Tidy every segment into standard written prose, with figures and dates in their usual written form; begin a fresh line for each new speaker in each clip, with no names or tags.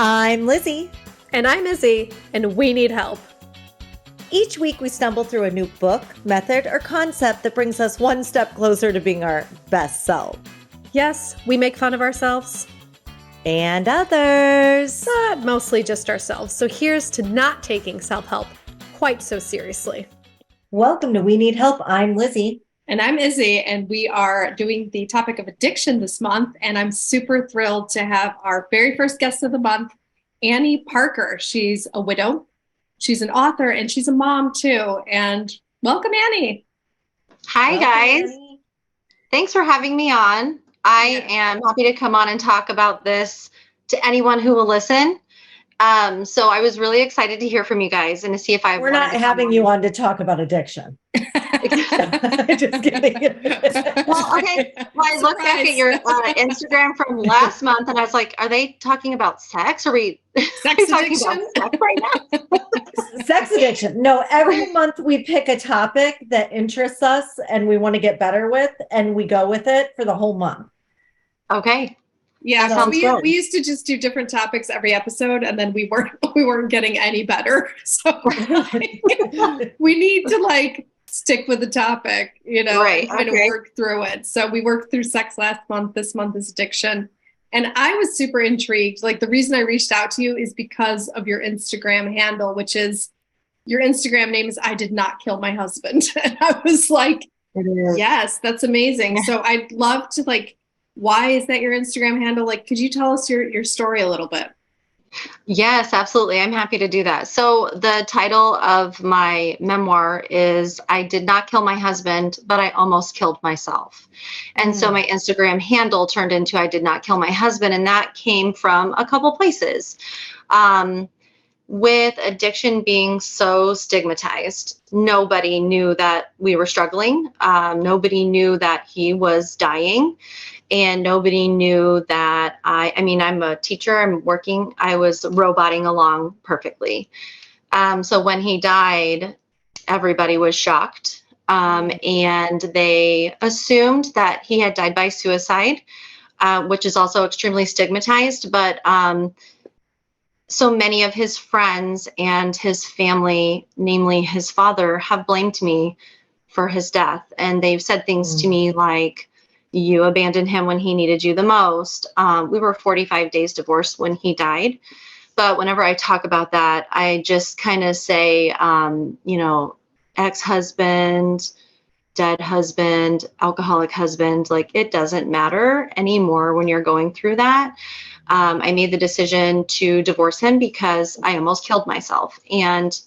I'm Lizzy.
And I'm Izzy, and we need help.
Each week we stumble through a new book, method, or concept that brings us one step closer to being our best self.
Yes, we make fun of ourselves.
And others.
But mostly just ourselves. So here's to not taking self-help quite so seriously.
Welcome to We Need Help. I'm Lizzy.
And I'm Izzy, and we are doing the topic of addiction this month. And I'm super thrilled to have our very first guest of the month, Annie Parker. She's a widow, she's an author, and she's a mom too. And welcome, Annie.
Hi, guys. Annie. Thanks for having me on. I am happy to come on and talk about this to anyone who will listen. So I was really excited to hear from you guys and to see if
We're not having you on to talk about addiction. Just kidding.
Well, okay. Well, I looked back at your Instagram from last month and I was like, are they talking about sex? Are we
sex
talking
addiction
about sex right now?
Sex addiction. No, every month we pick a topic that interests us and we want to get better with, and we go with it for the whole month.
Okay.
Yeah, so we used to just do different topics every episode, and then we weren't getting any better. So we need to stick with the topic,
right?
And kind of work through it. So we worked through sex last month. This month is addiction, and I was super intrigued. The reason I reached out to you is because of your Instagram handle, which is your Instagram name is I Did Not Kill My Husband, and I was like, yes, that's amazing. Yeah. So I'd love to why is that your Instagram handle? Could you tell us your story a little bit?
Yes, absolutely. I'm happy to do that. So the title of my memoir is I Did Not Kill My Husband, but I Almost Killed Myself. And so my Instagram handle turned into I Did Not Kill My Husband. And that came from a couple places. With addiction being so stigmatized, nobody knew that we were struggling. Nobody knew that he was dying. And nobody knew that I'm a teacher, I'm working, I was roboting along perfectly. So when he died, everybody was shocked. And they assumed that he had died by suicide, which is also extremely stigmatized. But so many of his friends and his family, namely his father, have blamed me for his death. And they've said things to me like, you abandoned him when he needed you the most. We were 45 days divorced when he died. But whenever I talk about that, I just kind of say, ex-husband, dead husband, alcoholic husband, it doesn't matter anymore when you're going through that. I made the decision to divorce him because I almost killed myself. And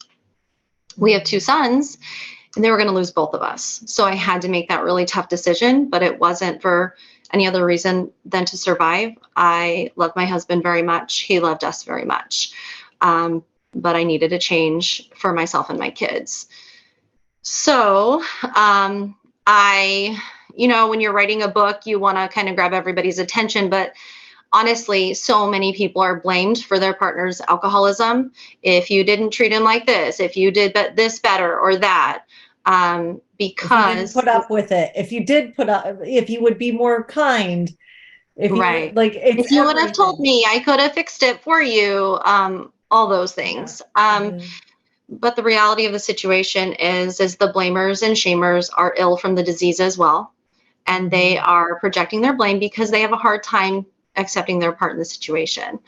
we have 2 sons. And they were going to lose both of us. So I had to make that really tough decision, but it wasn't for any other reason than to survive. I love my husband very much. He loved us very much. But I needed a change for myself and my kids. So when you're writing a book, you want to kind of grab everybody's attention, but honestly, so many people are blamed for their partner's alcoholism. If you didn't treat him like this, if you did this better or that, because
if you didn't put up with it, if you did put up, if you would be more kind, if you
if you would have told me, I could have fixed it for you. All those things. But the reality of the situation is the blamers and shamers are ill from the disease as well, and they are projecting their blame because they have a hard time accepting their part in the situation.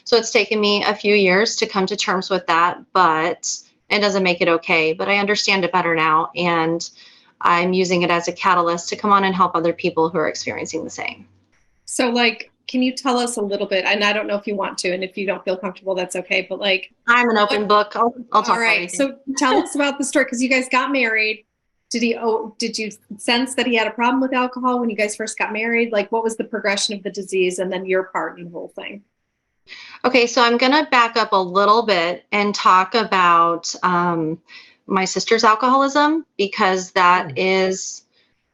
So it's taken me a few years to come to terms with that, but it doesn't make it okay. But I understand it better now, and I'm using it as a catalyst to come on and help other people who are experiencing the same.
So can you tell us a little bit, and I don't know if you want to, and if you don't feel comfortable, that's okay, but
I'm an open book. I'll talk
all right. So tell us about the story, because you guys got married. Did you sense that he had a problem with alcohol when you guys first got married? What was the progression of the disease and then your part in the whole thing?
Okay, so I'm going to back up a little bit and talk about my sister's alcoholism, because that is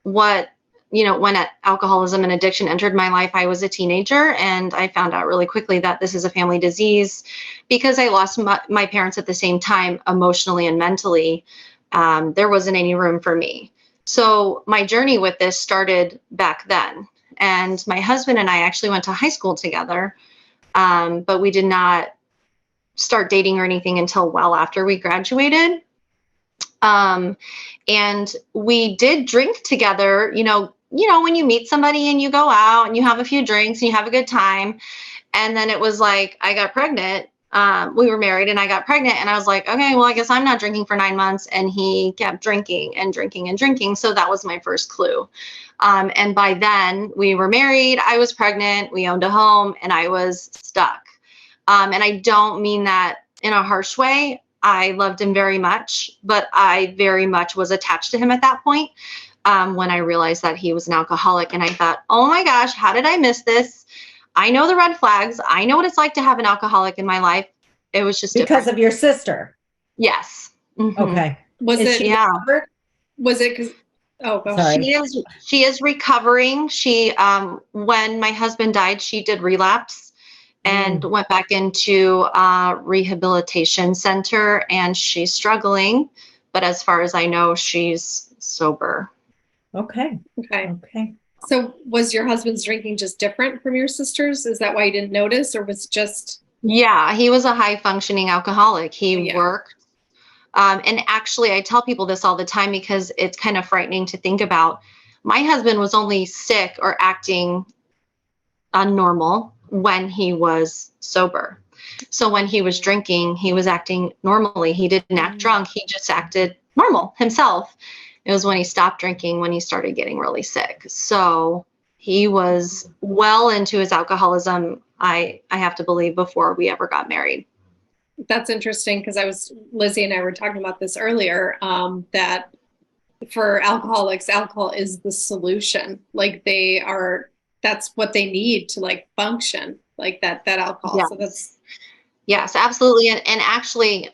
what, when alcoholism and addiction entered my life, I was a teenager, and I found out really quickly that this is a family disease because I lost my parents at the same time, emotionally and mentally. There wasn't any room for me. So my journey with this started back then. And my husband and I actually went to high school together. But we did not start dating or anything until well after we graduated. And we did drink together, when you meet somebody and you go out and you have a few drinks and you have a good time. And then it was like, I got pregnant. We were married and I got pregnant and I was like, okay, well, I guess I'm not drinking for 9 months. And he kept drinking and drinking and drinking. So that was my first clue. And by then we were married, I was pregnant, we owned a home, and I was stuck. And I don't mean that in a harsh way. I loved him very much, but I very much was attached to him at that point. When I realized that he was an alcoholic, and I thought, oh my gosh, how did I miss this? I know the red flags. I know what it's like to have an alcoholic in my life. It was just
because
different.
of your sister.
Yes. Mm-hmm.
Okay.
Was
Is
it?
she
Yeah.
recovered?
Was it because? Oh, go
Sorry.
ahead.
She is recovering. She, when my husband died, she did relapse and went back into rehabilitation center, and she's struggling. But as far as I know, she's sober.
Okay.
Okay.
Okay.
So was your husband's drinking just different from your sister's? Is that why you didn't notice, or was just?
Yeah, he was a high functioning alcoholic. He worked. And actually, I tell people this all the time because it's kind of frightening to think about. My husband was only sick or acting unnormal when he was sober. So when he was drinking, he was acting normally. He didn't act drunk. He just acted normal himself. It was when he stopped drinking, when he started getting really sick. So he was well into his alcoholism, I have to believe, before we ever got married.
That's interesting because Lizzy and I were talking about this earlier, that for alcoholics, alcohol is the solution. Like that's what they need to like function, like that alcohol.
Yes.
So that's.
Yes, absolutely. And actually,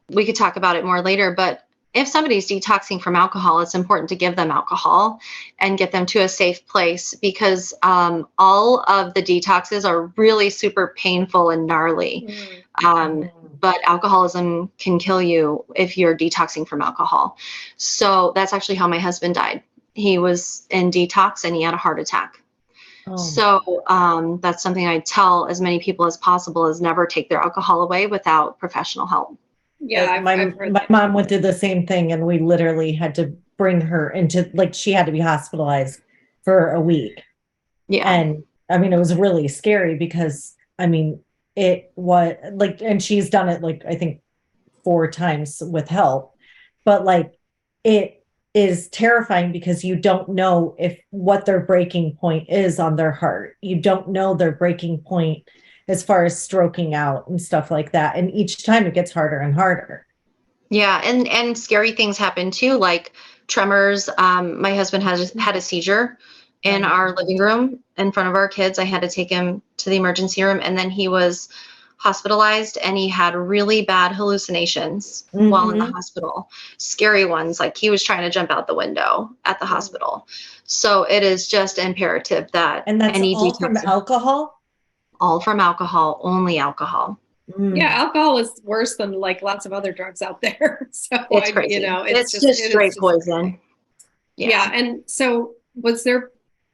we could talk about it more later, but if somebody's detoxing from alcohol, it's important to give them alcohol and get them to a safe place, because all of the detoxes are really super painful and gnarly. But alcoholism can kill you if you're detoxing from alcohol. So that's actually how my husband died. He was in detox and he had a heart attack. Oh. So that's something I tell as many people as possible, is never take their alcohol away without professional help.
Yeah,
my mom went through the same thing, and we literally had to bring her into, like, she had to be hospitalized for a week. Yeah. And I mean, it was really scary because, I mean, it was like, and she's done it like, I think 4 times with help, but like, it is terrifying because you don't know what their breaking point is on their heart. You don't know their breaking point as far as stroking out and stuff like that. And each time it gets harder and harder. Yeah. And scary things happen too, like tremors. My husband had a seizure in our living room in front of our kids. I had to take him to the emergency room, and then he was hospitalized, and he had really bad hallucinations while in the hospital. Scary ones, like he was trying to jump out the window at the hospital. So it is just imperative that any all from alcohol?
All from alcohol, only alcohol.
Yeah, alcohol is worse than like lots of other drugs out there. So
it's crazy. It's just straight poison.
Yeah. And so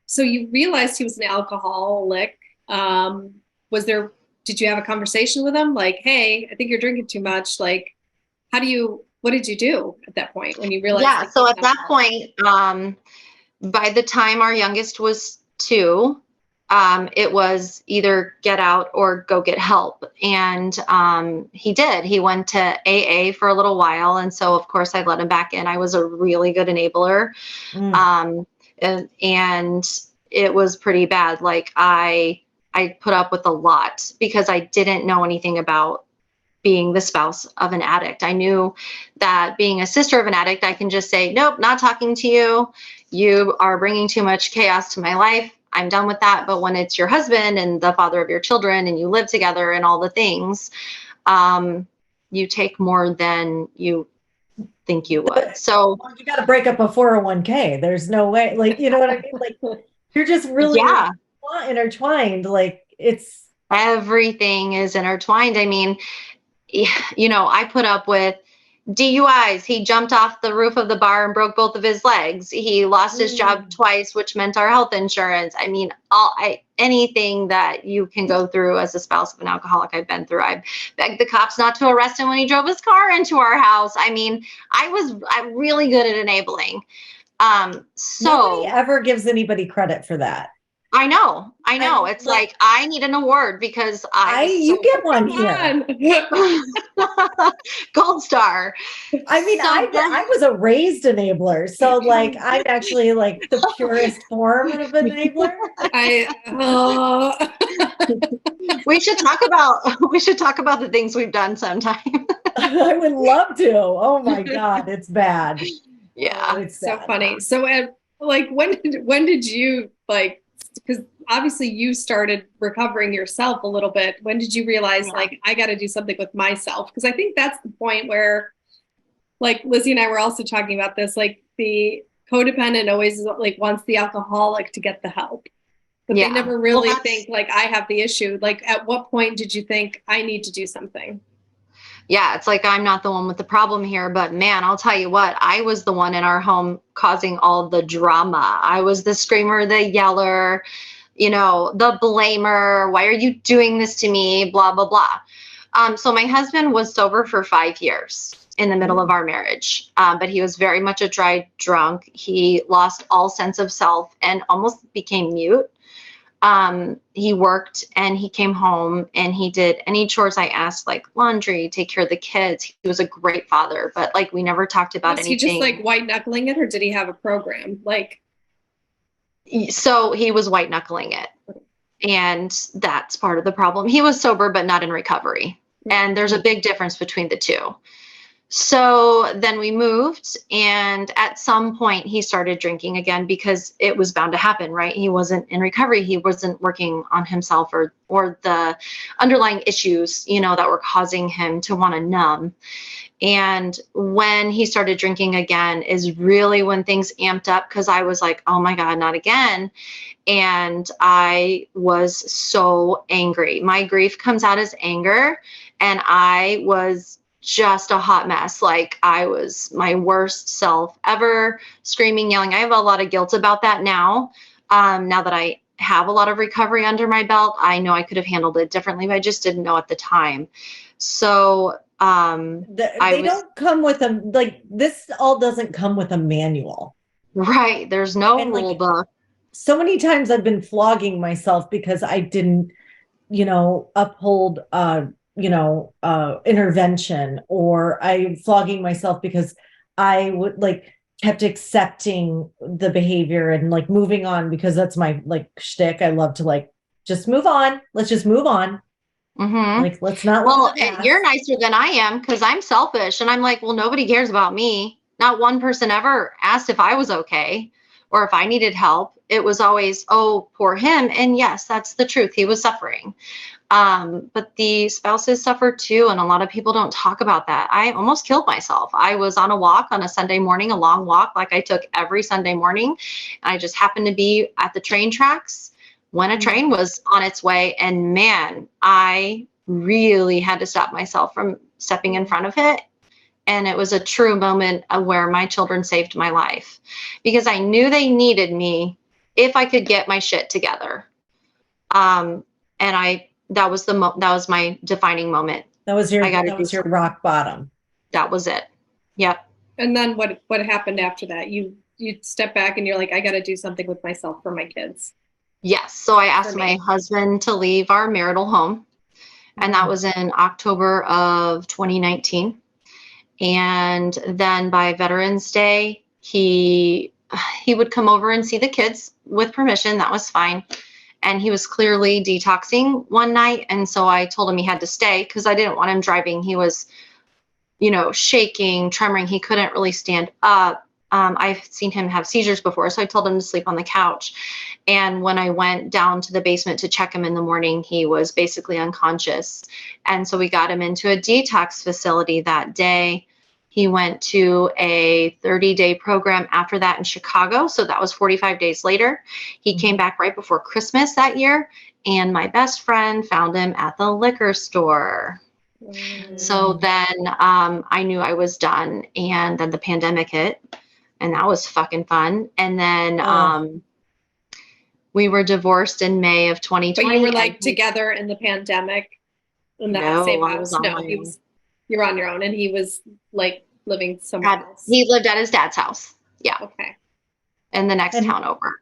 so you realized he was an alcoholic. Did you have a conversation with him? Like, hey, I think you're drinking too much. Like, what did you do at that point when you realized?
Yeah. So at that point, by the time our youngest was 2, it was either get out or go get help. And he did. He went to AA for a little while. And so, of course, I let him back in. I was a really good enabler. And it was pretty bad. Like, I put up with a lot because I didn't know anything about being the spouse of an addict. I knew that being a sister of an addict, I can just say, nope, not talking to you. You are bringing too much chaos to my life. I'm done with that. But when it's your husband and the father of your children and you live together and all the things, you take more than you think you would. So
you got to break up a 401k. There's no way, like, you know what I mean? Like, you're just really intertwined. Like, everything is intertwined. I mean, I put up with
DUIs. He jumped off the roof of the bar and broke both of his legs. He lost his job twice, which meant our health insurance. I mean, anything that you can go through as a spouse of an alcoholic, I've been through. I begged the cops not to arrest him when he drove his car into our house. I mean, I'm really good at enabling.
Nobody ever gives anybody credit for that.
I know. It's like, I need an award because
you get one here.
Gold star.
I mean, I was a raised enabler. So like, I'm actually like the purest form of enabler.
We should talk about the things we've done sometime.
I would love to. Oh my God. It's bad.
Yeah.
It's so funny. So like, when did you like, because obviously you started recovering yourself a little bit. When did you realize like, I got to do something with myself? Because I think that's the point where like Lizzy and I were also talking about this, like the codependent always like wants the alcoholic to get the help, but they never really think like I have the issue. Like at what point did you think I need to do something?
Yeah, it's like I'm not the one with the problem here, but man, I'll tell you what, I was the one in our home causing all the drama. I was the screamer, the yeller, the blamer. Why are you doing this to me? Blah, blah, blah. So my husband was sober for 5 years in the middle of our marriage, but he was very much a dry drunk. He lost all sense of self and almost became mute. He worked and he came home and he did any chores I asked, like laundry, take care of the kids. He was a great father, but like we never talked about anything.
Was he just like white knuckling it, or did he have a program?
So he was white knuckling it, and that's part of the problem. He was sober, but not in recovery. And there's a big difference between the two. So then we moved, and at some point he started drinking again because it was bound to happen, right? He wasn't in recovery. He wasn't working on himself or the underlying issues, that were causing him to want to numb. And when he started drinking again is really when things amped up, because I was like, oh my God, not again. And I was so angry. My grief comes out as anger, and I was just a hot mess. Like I was my worst self ever, screaming, yelling. I have a lot of guilt about that now. Now that I have a lot of recovery under my belt, I know I could have handled it differently, but I just didn't know at the time. So don't come with this all doesn't come with a manual. Right. There's no rule book.
So many times I've been flogging myself because I didn't, uphold intervention, or I'm flogging myself because I would kept accepting the behavior and moving on because that's my shtick. I love to just move on. Let's just move on.
Mm-hmm.
Let's not.
Well, you're nicer than I am because I'm selfish and I'm like, well, nobody cares about me. Not one person ever asked if I was okay or if I needed help. It was always, oh, poor him. And yes, that's the truth. He was suffering. But the spouses suffer too. And a lot of people don't talk about that. I almost killed myself. I was on a walk on a Sunday morning, a long walk like I took every Sunday morning. I just happened to be at the train tracks when a train was on its way. And man, I really had to stop myself from stepping in front of it. And it was a true moment of where my children saved my life because I knew they needed me if I could get my shit together. And that was my defining moment.
That was your rock bottom.
That was it. Yep.
And then what happened after that? You step back and you're like, I got to do something with myself for my kids.
Yes. So I asked my husband to leave our marital home, and that was in October of 2019. And then by Veterans Day, he would come over and see the kids with permission. That was fine. And he was clearly detoxing one night. And so I told him he had to stay because I didn't want him driving. He was, shaking, tremoring. He couldn't really stand up. I've seen him have seizures before. So I told him to sleep on the couch. And when I went down to the basement to check him in the morning, he was basically unconscious. And so we got him into a detox facility that day. He went to a 30-day program after that in Chicago. So that was 45 days later. He came back right before Christmas that year. And my best friend found him at the liquor store. So then I knew I was done, and then the pandemic hit, and that was fucking fun. And then we were divorced in May of 2020.
But you were like together in the pandemic in that same house? No, you're on your own, and he was like living somewhere else.
He lived at his dad's house. Yeah.
Okay.
In the next town over.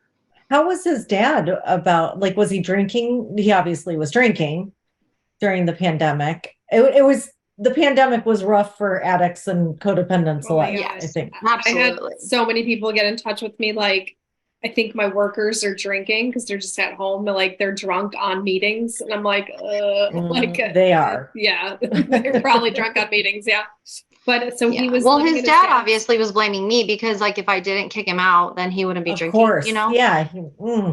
How was his dad about, like, was he drinking? He obviously was drinking during the pandemic. The pandemic was rough for addicts and codependents alike, I think.
Absolutely.
I had so many people get in touch with me, like, I think my workers are drinking because they're just at home, like they're drunk on meetings. And I'm like,
they are.
Yeah, they're probably drunk on meetings. Yeah. But so he was.
Well, his dad obviously was blaming me because, like, if I didn't kick him out, then he wouldn't be drinking. Of course, you know.
Yeah.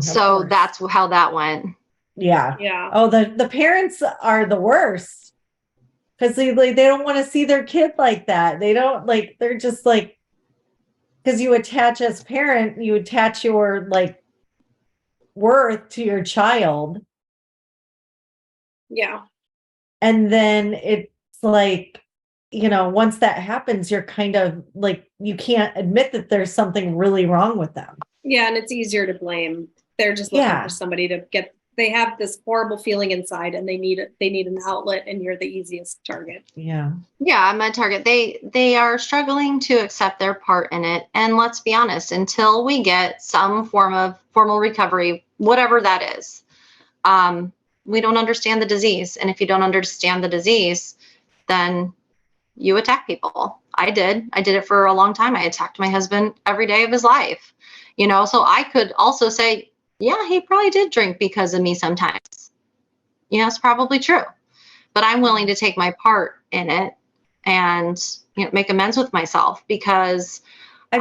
So that's how that went.
Yeah.
Yeah.
Oh, the parents are the worst because they don't want to see their kid like that. They don't like. They're just like, because you attach as parent, you attach your like worth to your child.
Yeah.
And then it's like, you know, once that happens, you're kind of like, you can't admit that there's something really wrong with them.
Yeah. And it's easier to blame. They're just looking for somebody to they have this horrible feeling inside and they need an outlet, and you're the easiest target.
Yeah.
Yeah, I'm a target. They are struggling to accept their part in it. And let's be honest, until we get some form of formal recovery, whatever that is, we don't understand the disease. And if you don't understand the disease, then you attack people. I did it for a long time. I attacked my husband every day of his life, you know, so I could also say, yeah, he probably did drink because of me sometimes. You know, it's probably true, but I'm willing to take my part in it and, you know, make amends with myself because
I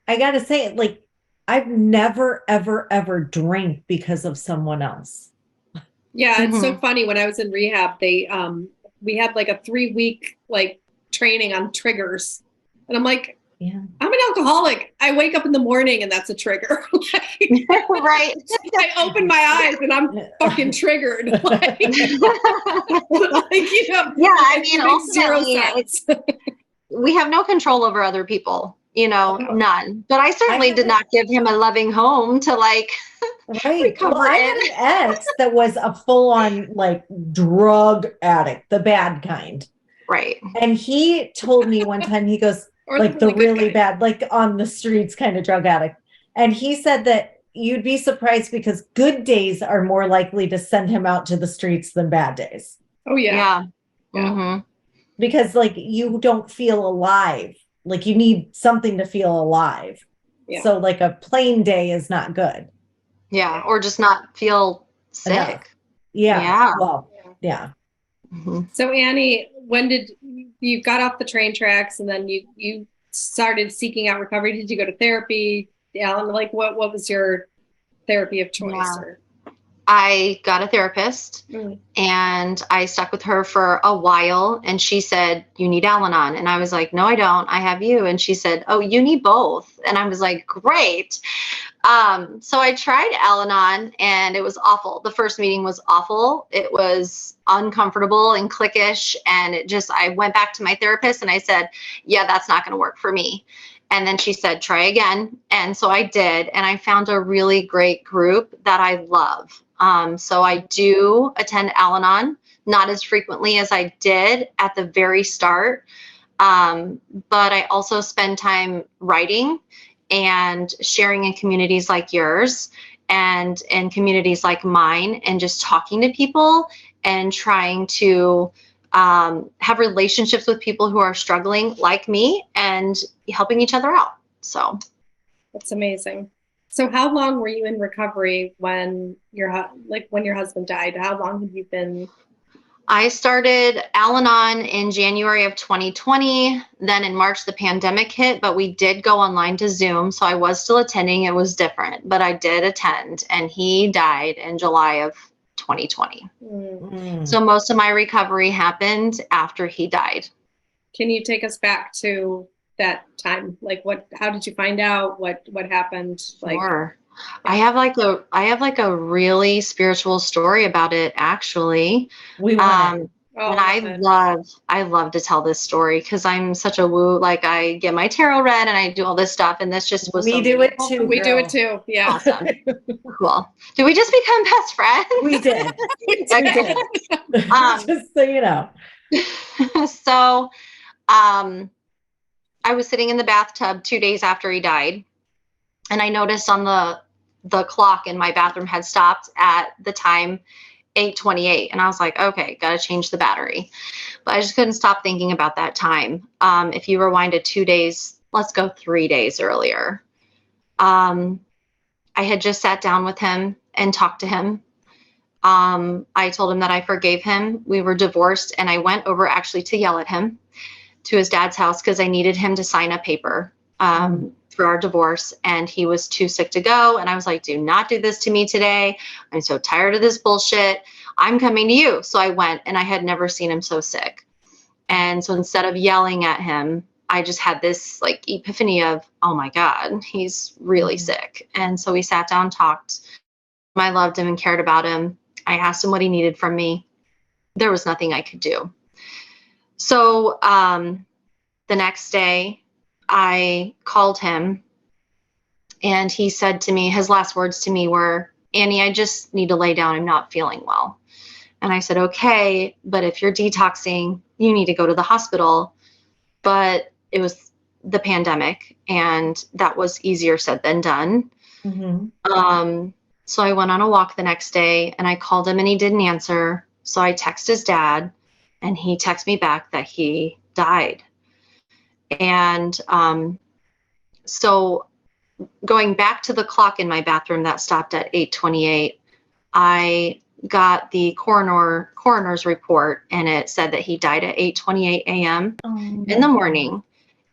got to say, like, I've never, ever, ever drank because of someone else.
Yeah. It's so funny. When I was in rehab, we had like a 3-week like training on triggers. And I'm like, yeah, I'm an alcoholic. I wake up in the morning and that's a trigger.
Right.
I open my eyes and I'm fucking triggered. Like, you know,
yeah, I mean, ultimately, we have no control over other people, you know, none. But I certainly did not give him a loving home to like recover.
Well, I had an ex that was a full-on like drug addict, the bad kind.
Right.
And he told me one time, he goes, like the really bad, like on the streets kind of drug addict. And he said that you'd be surprised because good days are more likely to send him out to the streets than bad days.
Oh, yeah.
Yeah. Mm-hmm.
Because like you don't feel alive. Like you need something to feel alive. Yeah. So like a plain day is not good.
Yeah. Or just not feel sick.
Enough. Yeah.
Yeah.
Well, yeah.
Mm-hmm. So Annie, when did you got off the train tracks and then you started seeking out recovery? Did you go to therapy? Yeah, like what was your therapy of choice? Yeah.
I got a therapist and I stuck with her for a while, and she said, you need Al-Anon. And I was like, no, I don't. I have you. And she said, oh, you need both. And I was like, great. So I tried Al-Anon and it was awful. The first meeting was awful. It was uncomfortable and cliquish. And I went back to my therapist and I said, yeah, that's not going to work for me. And then she said, try again. And so I did. And I found a really great group that I love. So I do attend Al-Anon, not as frequently as I did at the very start. But I also spend time writing and sharing in communities like yours and in communities like mine, and just talking to people and trying to have relationships with people who are struggling like me and helping each other out. So
that's amazing. So how long were you in recovery when your husband died? How long have you been?
I started Al-Anon in January of 2020. Then in March, the pandemic hit, but we did go online to Zoom. So I was still attending. It was different, but I did attend, and he died in July of 2020. So most of my recovery happened after he died.
Can you take us back to that time? Like how did you find out? What happened?
Sure. I have like a really spiritual story about it, actually.
Oh,
And
love it.
I love to tell this story because I'm such a woo. Like I get my tarot read and I do all this stuff, and this just was
We
so
do it
meaningful.
too,
We do it
girl.
too. Yeah.
Awesome. Cool. Did we just become best friends?
We did. We
Okay.
did. Just so you know.
So, I was sitting in the bathtub 2 days after he died, and I noticed on the clock in my bathroom had stopped at the time 8:28, and I was like, okay, got to change the battery. But I just couldn't stop thinking about that time. If you rewind it 2 days, let's go 3 days earlier. I had just sat down with him and talked to him. I told him that I forgave him. We were divorced, and I went over actually to yell at him to his dad's house because I needed him to sign a paper for our divorce, and he was too sick to go. And I was like, do not do this to me today. I'm so tired of this bullshit. I'm coming to you. So I went, and I had never seen him so sick. And so instead of yelling at him, I just had this like epiphany of, oh my God, he's really sick. And so we sat down, talked. I loved him and cared about him. I asked him what he needed from me. There was nothing I could do. So the next day I called him, and he said to me, his last words to me were, Annie, I just need to lay down. I'm not feeling well. And I said, okay, but if you're detoxing, you need to go to the hospital. But it was the pandemic, and that was easier said than done. So I went on a walk the next day, and I called him, and he didn't answer. So I texted his dad, and he texted me back that he died. And so going back to the clock in my bathroom that stopped at 8:28, I got the coroner's report, and it said that he died at 8:28 a.m. in the morning.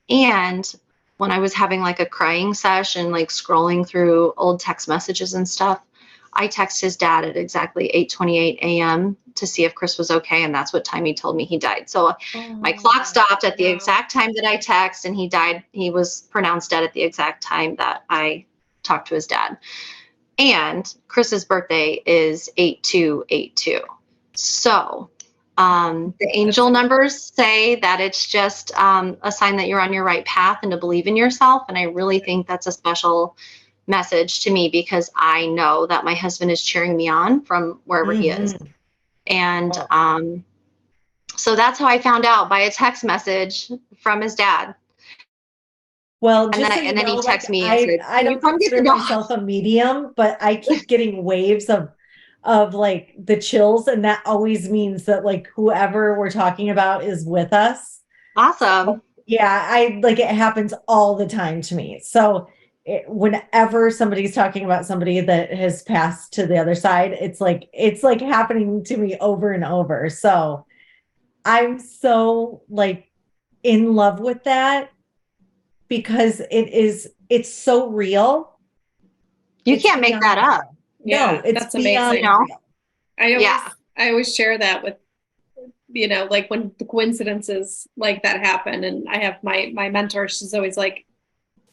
And when I was having like a crying session, like scrolling through old text messages and stuff, I texted his dad at exactly 8:28 a.m. to see if Chris was okay. And that's what time he told me he died. So my clock stopped at the exact time that I texted, and he died. He was pronounced dead at the exact time that I talked to his dad. And Chris's birthday is 8282. So the angel numbers say that it's just a sign that you're on your right path and to believe in yourself. And I really think that's a special message to me, because I know that my husband is cheering me on from wherever he is. And so that's how I found out, by a text message from his dad.
Well,
and then he texted me and said,
I don't consider myself a medium, but I keep getting waves of like the chills, and that always means that like whoever we're talking about is with us.
Awesome.
So, yeah, I like, it happens all the time to me. So whenever somebody's talking about somebody that has passed to the other side, it's like happening to me over and over. So I'm so like in love with that, because it's so real.
You can't make that up.
No, it's
that's amazing.
real.
I always share that with, like when the coincidences like that happen, and I have my mentor, she's always like,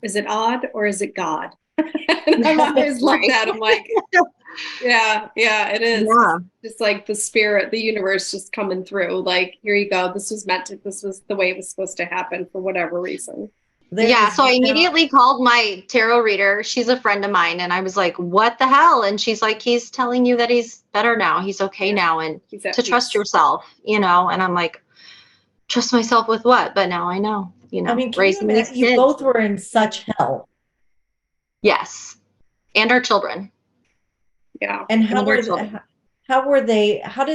is it odd or is it God? And I'm always looked at, I'm like, yeah, it is. Yeah. Just like the spirit, the universe just coming through. Like, here you go. This was the way it was supposed to happen for whatever reason.
So I immediately called my tarot reader. She's a friend of mine. And I was like, what the hell? And she's like, he's telling you that he's better now. He's okay now. And to trust yourself, and I'm like, trust myself with what? But now I know,
I mean,
raising these kids.
You both were in such hell.
Yes. And our children.
Yeah.
And how did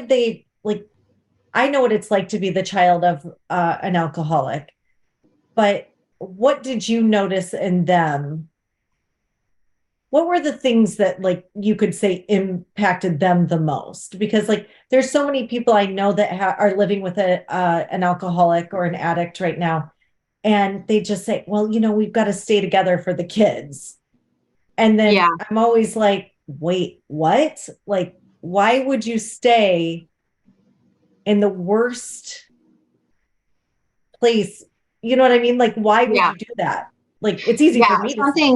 they, like, I know what it's like to be the child of an alcoholic, but what did you notice in them? What were the things that like you could say impacted them the most? Because like there's so many people I know that are living with an alcoholic or an addict right now, and they just say, well, we've got to stay together for the kids. And then I'm always like, wait, what? Like, why would you stay in the worst place? You know what I mean? Like, why would you do that? Like, it's easy for me to say.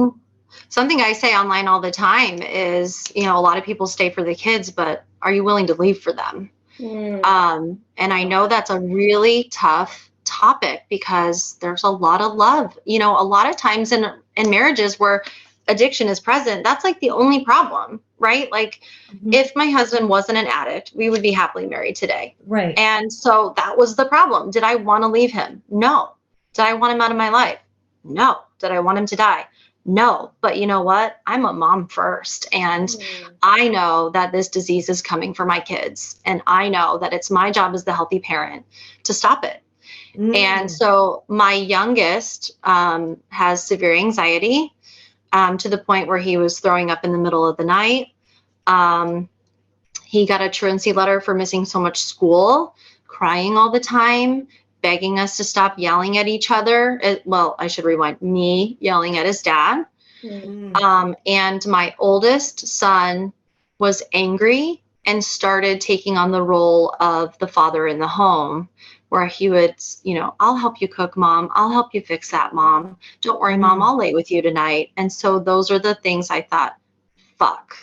Something I say online all the time is, a lot of people stay for the kids, but are you willing to leave for them? And I know that's a really tough topic because there's a lot of love. You know, a lot of times in marriages where addiction is present, that's like the only problem, right? Like if my husband wasn't an addict, we would be happily married today.
Right.
And so that was the problem. Did I want to leave him? No. Did I want him out of my life? No. Did I want him to die? No. But you know what? I'm a mom first. And I know that this disease is coming for my kids. And I know that it's my job as the healthy parent to stop it. And so my youngest has severe anxiety to the point where he was throwing up in the middle of the night. He got a truancy letter for missing so much school, crying all the time, begging us to stop yelling at each other. Well, I should rewind, me yelling at his dad. And my oldest son was angry and started taking on the role of the father in the home, where he would, you know, I'll help you cook, Mom. I'll help you fix that, Mom. Don't worry, Mom, I'll lay with you tonight. And so those are the things I thought, fuck,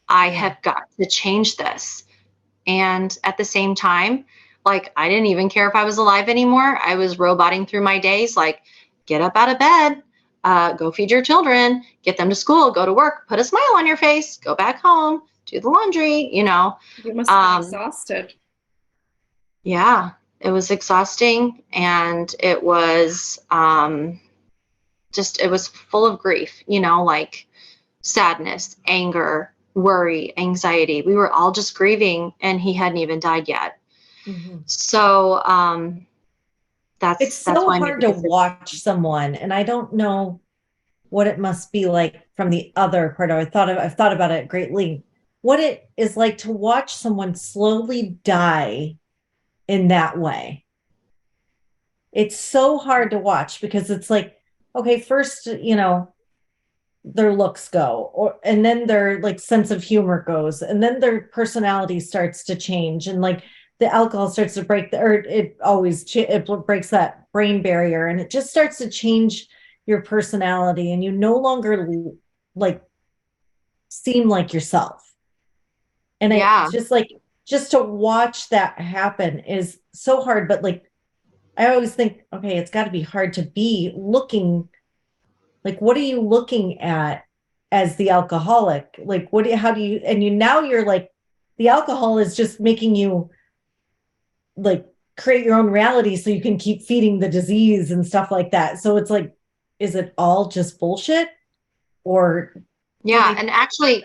I have got to change this. And at the same time, like, I didn't even care if I was alive anymore. I was roboting through my days, like, get up out of bed, go feed your children, get them to school, go to work, put a smile on your face, go back home, do the laundry, you know.
You must have been exhausted.
Yeah, it was exhausting. And it was it was full of grief, you know, like sadness, anger, worry, anxiety. We were all just grieving, and he hadn't even died yet. So
it's so hard to watch someone, and I don't know what it must be like from the other part. I've thought about it greatly. What it is like to watch someone slowly die in that way. It's so hard to watch because it's like, okay, first, you know, their looks go, and then their like sense of humor goes, and then their personality starts to change, and like the alcohol starts to break it breaks that brain barrier, and it just starts to change your personality, and you no longer like seem like yourself. And it's just like, just to watch that happen is so hard. But like, I always think, okay, it's got to be hard to be looking like, what are you looking at as the alcoholic? Like, now you're like, the alcohol is just making you like create your own reality so you can keep feeding the disease and stuff like that. So it's like, is it all just bullshit? Or
and actually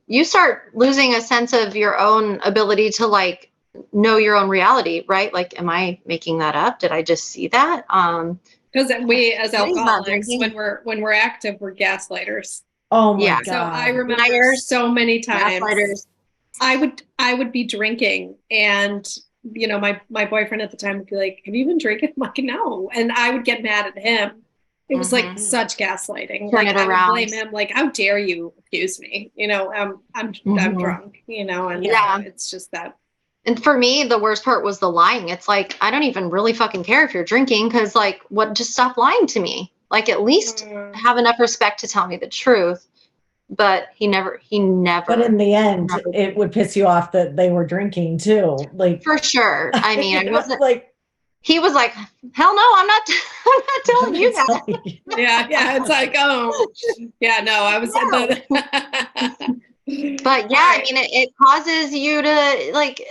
you start losing a sense of your own ability to like know your own reality, right? Like, am I making that up? Did I just see that?
Because we as alcoholics, when we're active, we're gaslighters.
Oh my God.
So I remember so many times I would be drinking, and you know, my boyfriend at the time would be like, have you been drinking? I'm like, no. And I would get mad at him. It was like such gaslighting. Like, I would blame him, like, how dare you accuse me? You know, I'm drunk, you know, and it's just that.
And for me, the worst part was the lying. It's like, I don't even really fucking care if you're drinking, because like, just stop lying to me. Like, at least have enough respect to tell me the truth. But he never. But
in the end, it would piss you off that they were drinking too. Like,
for sure. I mean, I wasn't like, he was like, hell no, I'm not telling you that.
Yeah. It's like, oh, yeah, no, I was.
But yeah, I mean, it causes you to like,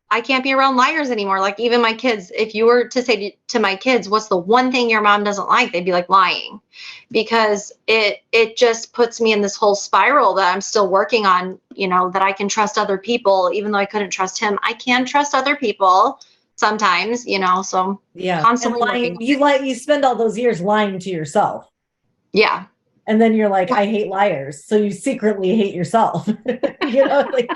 I can't be around liars anymore. Like, even my kids, if you were to say to my kids, what's the one thing your mom doesn't like? They'd be like, lying, because it just puts me in this whole spiral that I'm still working on, you know, that I can trust other people, even though I couldn't trust him. I can trust other people sometimes, you know, so constantly
lying. You spend all those years lying to yourself.
Yeah.
And then you're like, I hate liars. So you secretly hate yourself. You know, like,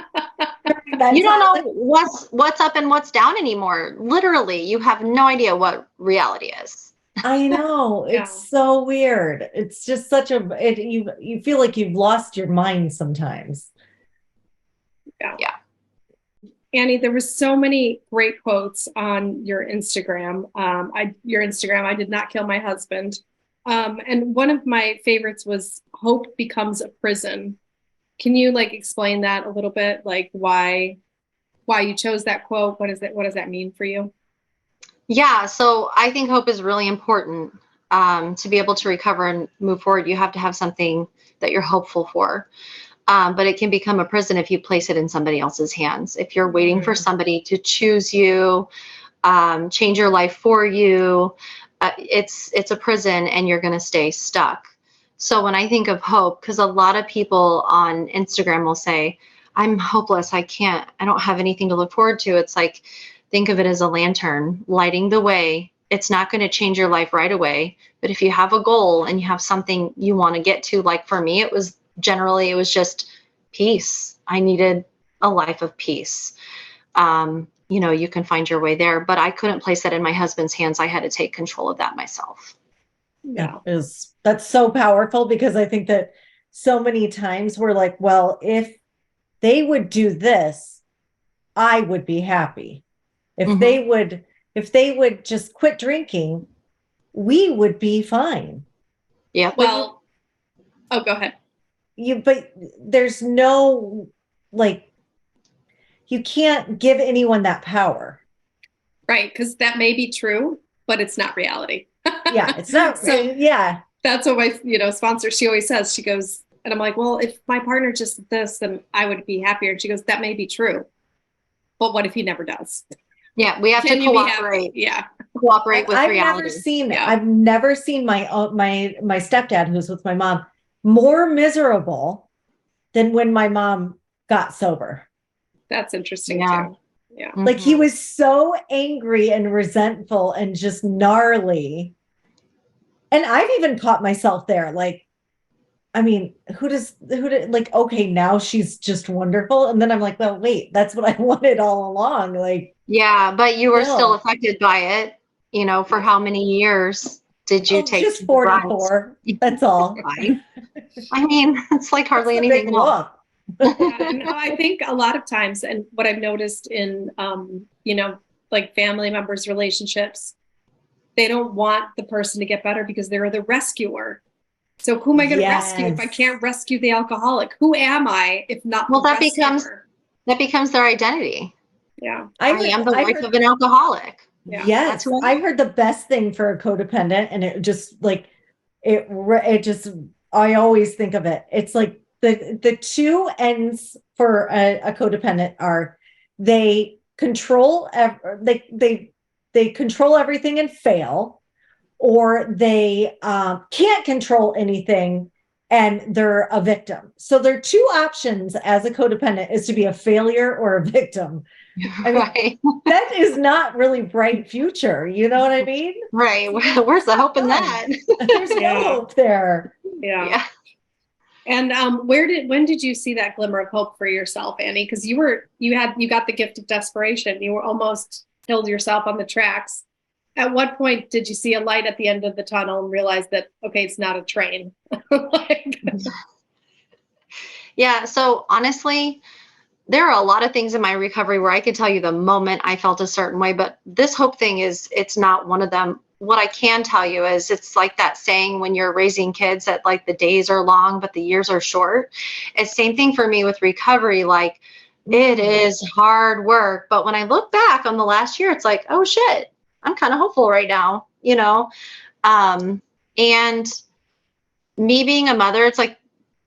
you don't know what's up and what's down anymore. Literally, you have no idea what reality is.
I know. It's so weird. It's just such you feel like you've lost your mind sometimes.
Yeah. Annie, there were so many great quotes on your Instagram. I did not kill my husband. And one of my favorites was, hope becomes a prison. Can you like explain that a little bit? Like, why why you chose that quote? What does that mean for you?
Yeah. So I think hope is really important. To be able to recover and move forward, you have to have something that you're hopeful for. But it can become a prison if you place it in somebody else's hands. If you're waiting for somebody to choose you, change your life for you, it's a prison and you're going to stay stuck. So when I think of hope, because a lot of people on Instagram will say, I'm hopeless. I don't have anything to look forward to. It's like, think of it as a lantern lighting the way. It's not going to change your life right away. But if you have a goal and you have something you want to get to, like for me, it was just peace. I needed a life of peace. You can find your way there, but I couldn't place that in my husband's hands. I had to take control of that myself.
Yeah.
That's so powerful, because I think that so many times we're like, well, if they would do this, I would be happy. If they would just quit drinking, we would be fine.
Yeah.
Well, go ahead.
But there's no, like, you can't give anyone that power.
Right. Because that may be true, but it's not reality.
Yeah. It's not. So yeah.
That's what my, sponsor, she always says, she goes, and I'm like, well, if my partner just did this, then I would be happier. And she goes, that may be true, but what if he never does?
Yeah. We have to cooperate.
Yeah.
Cooperate with reality.
I've never seen my stepdad, who's with my mom, more miserable than when my mom got sober.
That's interesting too. Yeah.
Like, he was so angry and resentful and just gnarly. And I've even caught myself there. Like, I mean, like, okay, now she's just wonderful. And then I'm like, well, wait, that's what I wanted all along. Like,
yeah, but you were still affected by it, for how many years did you take?
Just 44. That's all.
I mean, it's like hardly anything else.
And I think a lot of times, and what I've noticed in, like family members' relationships, they don't want the person to get better because they're the rescuer. So who am I going to rescue if I can't rescue the alcoholic? Who am I if not?
Well, that becomes their identity.
Yeah.
I am the wife of an alcoholic.
Yeah. Yes. I heard the best thing for a codependent, and it just like, I always think of it. It's like the two ends for a codependent are they control, they control everything and fail, or they can't control anything and they're a victim. So there are two options as a codependent, is to be a failure or a victim. I mean, that is not really bright future. You know what I mean?
Right. Where's the hope in that?
There's no hope there.
Yeah. And when did you see that glimmer of hope for yourself, Annie? Because you got the gift of desperation. You were almost killed yourself on the tracks. At what point did you see a light at the end of the tunnel and realize that, okay, it's not a train?
Yeah. So honestly, there are a lot of things in my recovery where I could tell you the moment I felt a certain way, but this hope thing it's not one of them. What I can tell you is it's like that saying when you're raising kids that like the days are long, but the years are short. It's same thing for me with recovery. Like, it is hard work. But when I look back on the last year, it's like, oh shit, I'm kind of hopeful right now, and me being a mother, it's like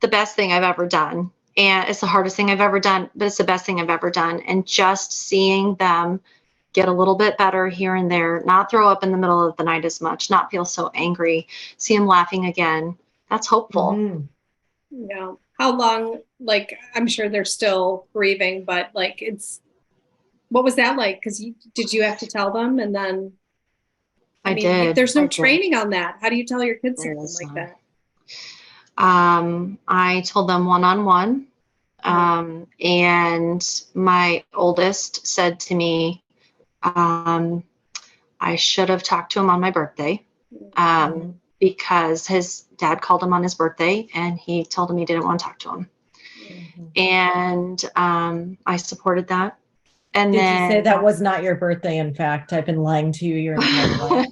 the best thing I've ever done. And it's the hardest thing I've ever done, but it's the best thing I've ever done. And just seeing them get a little bit better here and there, not throw up in the middle of the night as much, not feel so angry, see them laughing again. That's hopeful.
Mm-hmm. Yeah. How long, like, I'm sure they're still grieving, but like, what was that like? Because did you have to tell them? And then, I mean, there's no training on that. How do you tell your kids something like that?
I told them one-on-one. And my oldest said to me, I should have talked to him on my birthday, because his dad called him on his birthday and he told him he didn't want to talk to him. And I supported that. And
Did you say that was not your birthday? In fact, I've been lying to you your entire life.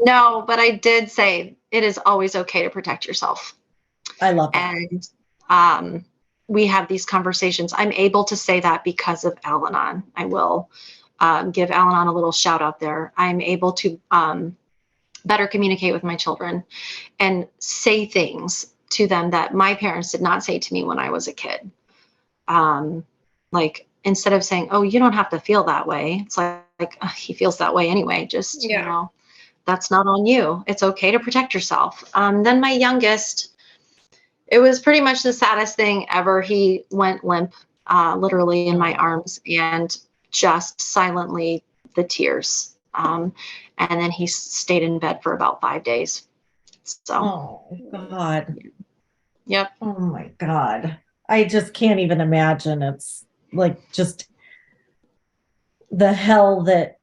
No, but I did say it is always okay to protect yourself.
I love that.
And we have these conversations. I'm able to say that because of Al-Anon. I will give Al-Anon a little shout out there. I'm able to better communicate with my children and say things to them that my parents did not say to me when I was a kid. Like, instead of saying, oh, you don't have to feel that way. It's like he feels that way anyway. Just, you know, that's not on you. It's okay to protect yourself. Then my youngest, it was pretty much the saddest thing ever. He went limp, literally in my arms, and just silently the tears. And then he stayed in bed for about 5 days. So.
Oh God.
Yep.
Oh my God. I just can't even imagine. It's like just the hell that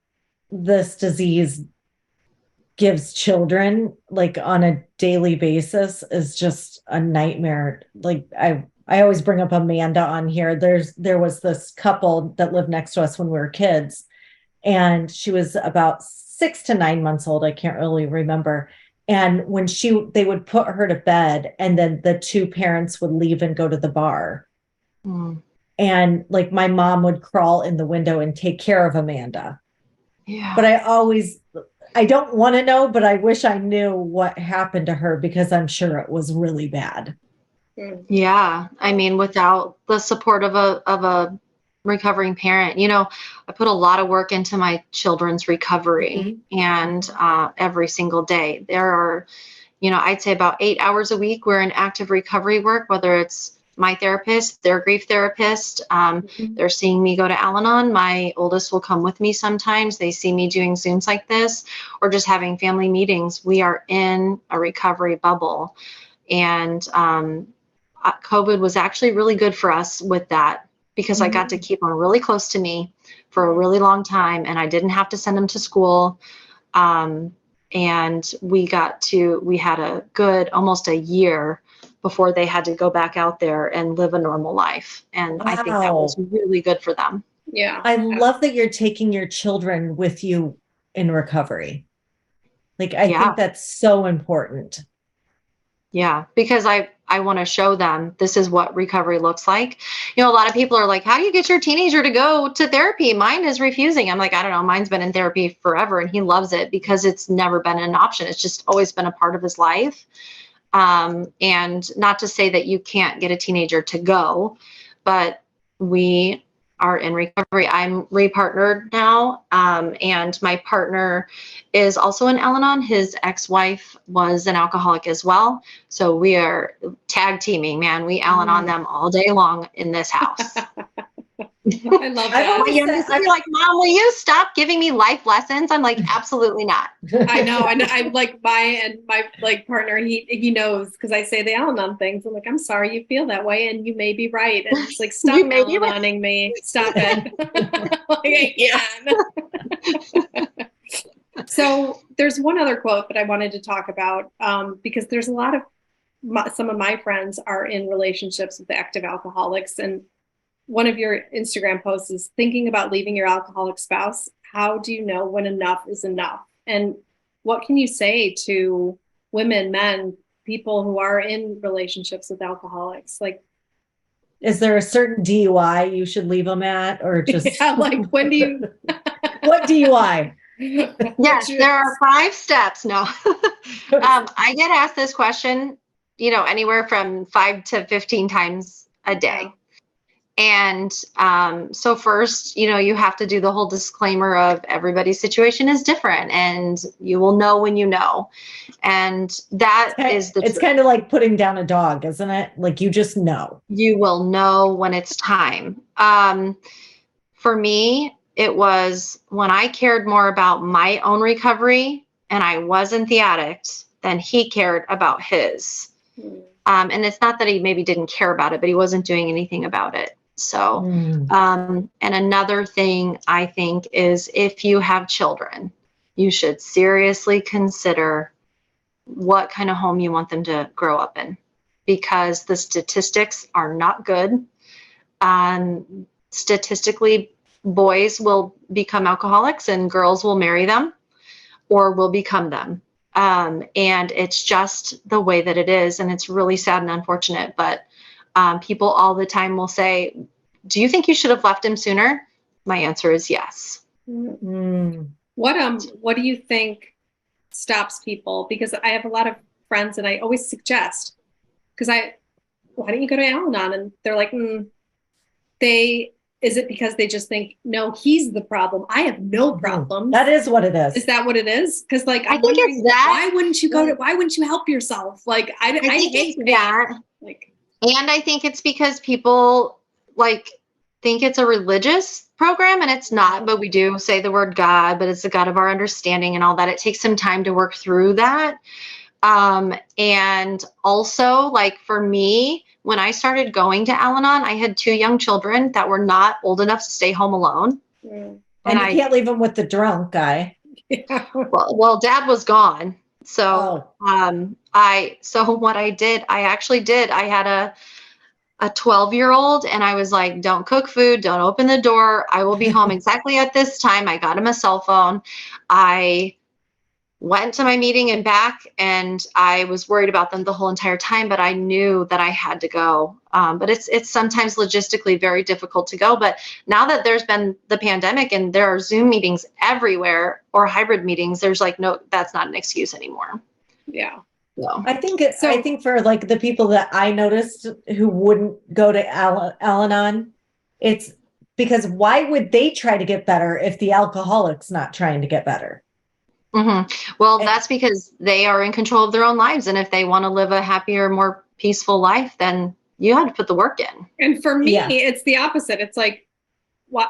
this disease gives children, like on a daily basis, is just a nightmare. Like I always bring up Amanda on here. There was this couple that lived next to us when we were kids, and she was about 6 to 9 months old. I can't really remember. And when they would put her to bed, and then the two parents would leave and go to the bar. And like my mom would crawl in the window and take care of Amanda. Yeah. But I don't want to know, but I wish I knew what happened to her, because I'm sure it was really bad.
Yeah. I mean, without the support of a recovering parent, you know, I put a lot of work into my children's recovery, and every single day there are, you know, I'd say about 8 hours a week we're in active recovery work, whether it's my therapist, their grief therapist. They're seeing me go to Al-Anon. My oldest will come with me sometimes. They see me doing Zooms like this, or just having family meetings. We are in a recovery bubble. And COVID was actually really good for us with that, because I got to keep them really close to me for a really long time, and I didn't have to send them to school. And we had a good almost a year before they had to go back out there and live a normal life. And I think that was really good for them.
Yeah.
I love that you're taking your children with you in recovery. Like, I think that's so important.
Yeah, because I want to show them this is what recovery looks like. You know, a lot of people are like, how do you get your teenager to go to therapy? Mine is refusing. I'm like, I don't know. Mine's been in therapy forever, and he loves it because it's never been an option. It's just always been a part of his life. And not to say that you can't get a teenager to go, but we are in recovery. I'm repartnered now. And my partner is also in Al-Anon. His ex-wife was an alcoholic as well. So we are tag teaming, man. We Al-Anon them all day long in this house.
I love that.
You're like, Mom, will you stop giving me life lessons? I'm like, absolutely not.
I know. And I'm like, my partner, he knows, because I say the Al-Anon things. I'm like, I'm sorry you feel that way, and you may be right. And it's like, stop Al-Anoning me. Stop it. Like, I can. So there's one other quote that I wanted to talk about, because there's a lot of some of my friends are in relationships with active alcoholics, and one of your Instagram posts is thinking about leaving your alcoholic spouse. How do you know when enough is enough? And what can you say to women, men, people who are in relationships with alcoholics? Like,
is there a certain DUI you should leave them at, or just
like, when do you,
what DUI?
Yes, there are 5 steps. No, I get asked this question, you know, anywhere from 5 to 15 times a day. And so first, you know, you have to do the whole disclaimer of everybody's situation is different, and you will know when you know. And that is the
It's kind of like putting down a dog, isn't it? Like, you just know.
You will know when it's time. For me, it was when I cared more about my own recovery and I wasn't the addict than he cared about his. And it's not that he maybe didn't care about it, but he wasn't doing anything about it. So, and another thing I think is, if you have children, you should seriously consider what kind of home you want them to grow up in, because the statistics are not good. Statistically, boys will become alcoholics and girls will marry them or will become them. And it's just the way that it is. And it's really sad and unfortunate, but People all the time will say, do you think you should have left him sooner? My answer is yes.
What do you think stops people? Because I have a lot of friends and I always suggest, why don't you go to Al-Anon? And they're like, is it because they just think, no, he's the problem? I have no problems.
That is what it is.
Is that what it is? Because like,
I think it's that.
Why wouldn't you why wouldn't you help yourself? Like, I hate
that.
Like,
and I think it's because people like think it's a religious program, and it's not, but we do say the word God, but it's the God of our understanding and all that. It takes some time to work through that. And also, like for me, when I started going to Al-Anon, I had 2 young children that were not old enough to stay home alone.
And you can't leave them with the drunk guy.
Well, Dad was gone. So, so what I did, I had a 12-year-old, and I was like, don't cook food, don't open the door. I will be home exactly at this time. I got him a cell phone. I went to my meeting and back, and I was worried about them the whole entire time, but I knew that I had to go. But it's sometimes logistically very difficult to go. But now that there's been the pandemic and there are Zoom meetings everywhere or hybrid meetings, there's like, no, that's not an excuse anymore.
Yeah.
So
I think for like the people that I noticed who wouldn't go to Al-Anon, it's because why would they try to get better if the alcoholic's not trying to get better?
Well, that's because they are in control of their own lives. And if they want to live a happier, more peaceful life, then you have to put the work in.
And for me, it's the opposite. It's like,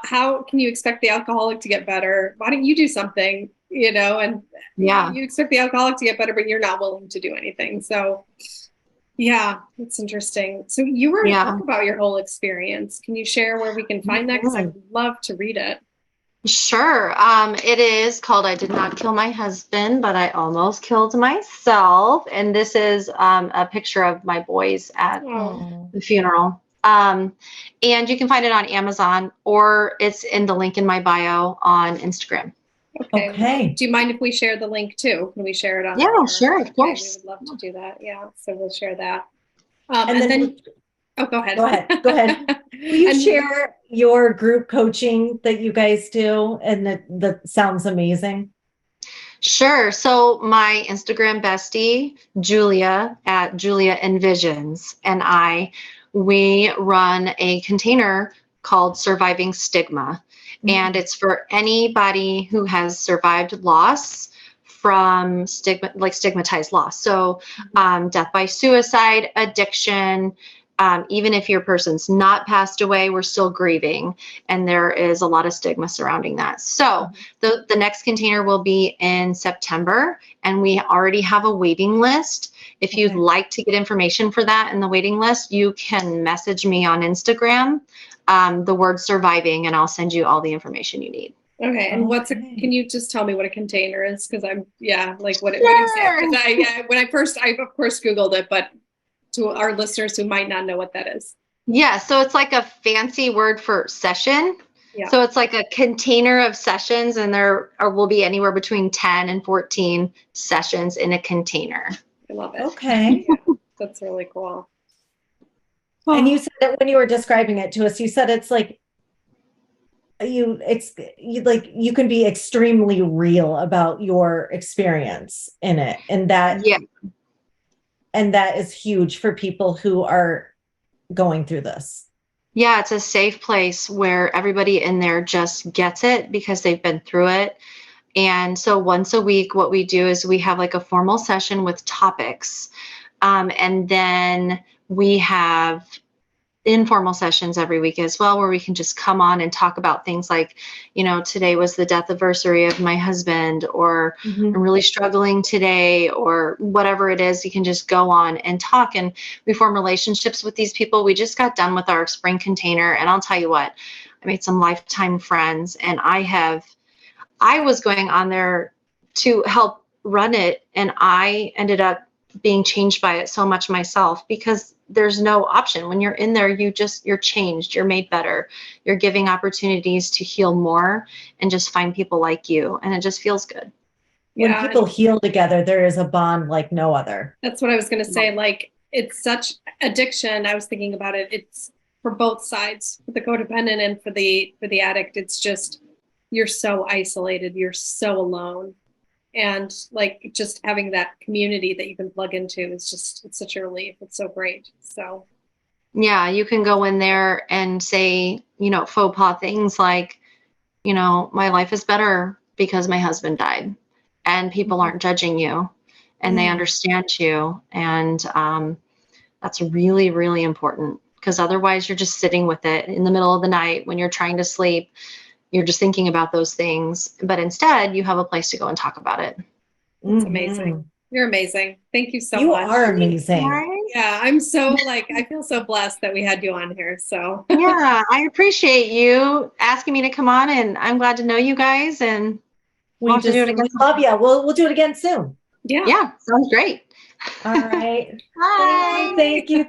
how can you expect the alcoholic to get better? Why don't you do something, and you expect the alcoholic to get better, but you're not willing to do anything. So yeah, it's interesting. So you were talking about your whole experience. Can you share where we can find that? Because I'd love to read it.
Sure. It is called I Did Not Kill My Husband, but I Almost Killed Myself. And this is a picture of my boys at the funeral. And you can find it on Amazon, or it's in the link in my bio on Instagram.
Okay. Do you mind if we share the link too? Can we share it on?
Yeah, sure. Of course.
We would love to do that. Yeah. So we'll share that.
And then
go ahead.
Go ahead. Will you share your group coaching that you guys do? And that sounds amazing.
Sure. So my Instagram bestie, Julia at Julia Envisions, and we run a container called Surviving Stigma. And it's for anybody who has survived loss from stigmatized loss. So death by suicide, addiction, even if your person's not passed away, we're still grieving. And there is a lot of stigma surrounding that. So the next container will be in September, and we already have a waiting list. If you'd like to get information for that in the waiting list, you can message me on Instagram, the word surviving, and I'll send you all the information you need.
Okay. And can you just tell me what a container is? Because what is it? When I of course Googled it, but to our listeners who might not know what that is.
Yeah. So it's like a fancy word for session. Yeah. So it's like a container of sessions, and there will be anywhere between 10 and 14 sessions in a container.
I love it.
Okay.
That's really cool.
And you said that when you were describing it to us, you said it's like you can be extremely real about your experience in it. And that is huge for people who are going through this.
Yeah, it's a safe place where everybody in there just gets it because they've been through it. And so once a week, what we do is we have like a formal session with topics. And then we have informal sessions every week as well, where we can just come on and talk about things like, today was the death anniversary of my husband, or I'm really struggling today, or whatever it is. You can just go on and talk, and we form relationships with these people. We just got done with our spring container, and I'll tell you what, I made some lifetime friends, and I was going on there to help run it, and I ended up being changed by it so much myself, because there's no option. When you're in there, you're changed, you're made better, you're giving opportunities to heal more and just find people like you. And it just feels good.
When people heal together, there is a bond like no other.
That's what I was going to say. Like, it's such addiction. I was thinking about it. It's for both sides, for the codependent and for the addict. It's just, you're so isolated. You're so alone. And like just having that community that you can plug into is just, it's such a relief. It's so great. So.
Yeah, you can go in there and say, faux pas things like, my life is better because my husband died, and people aren't judging you and they understand you. And that's really, really important, because otherwise you're just sitting with it in the middle of the night when you're trying to sleep. You're just thinking about those things, but instead you have a place to go and talk about it.
It's amazing. You're amazing. Thank you so much.
You are amazing.
Yeah, I'm so I feel so blessed that we had you on here. So
yeah, I appreciate you asking me to come on, and I'm glad to know you guys, and
we love you. We'll do it again soon.
Yeah, sounds great.
All right.
Bye.
Thank you.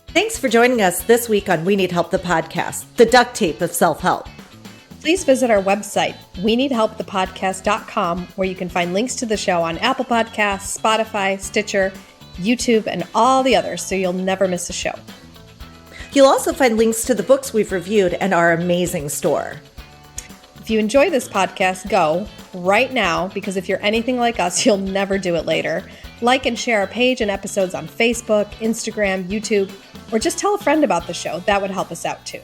Thanks for joining us this week on We Need Help, the podcast, the duct tape of self-help.
Please visit our website, weneedhelpthepodcast.com, where you can find links to the show on Apple Podcasts, Spotify, Stitcher, YouTube, and all the others, so you'll never miss a show.
You'll also find links to the books we've reviewed and our amazing store.
If you enjoy this podcast, go right now, because if you're anything like us, you'll never do it later. Like and share our page and episodes on Facebook, Instagram, YouTube, or just tell a friend about the show. That would help us out too.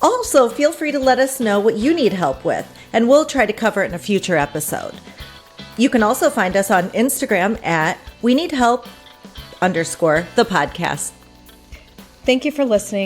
Also, feel free to let us know what you need help with, and we'll try to cover it in a future episode. You can also find us on Instagram at weneedhelp_the podcast.
Thank you for listening.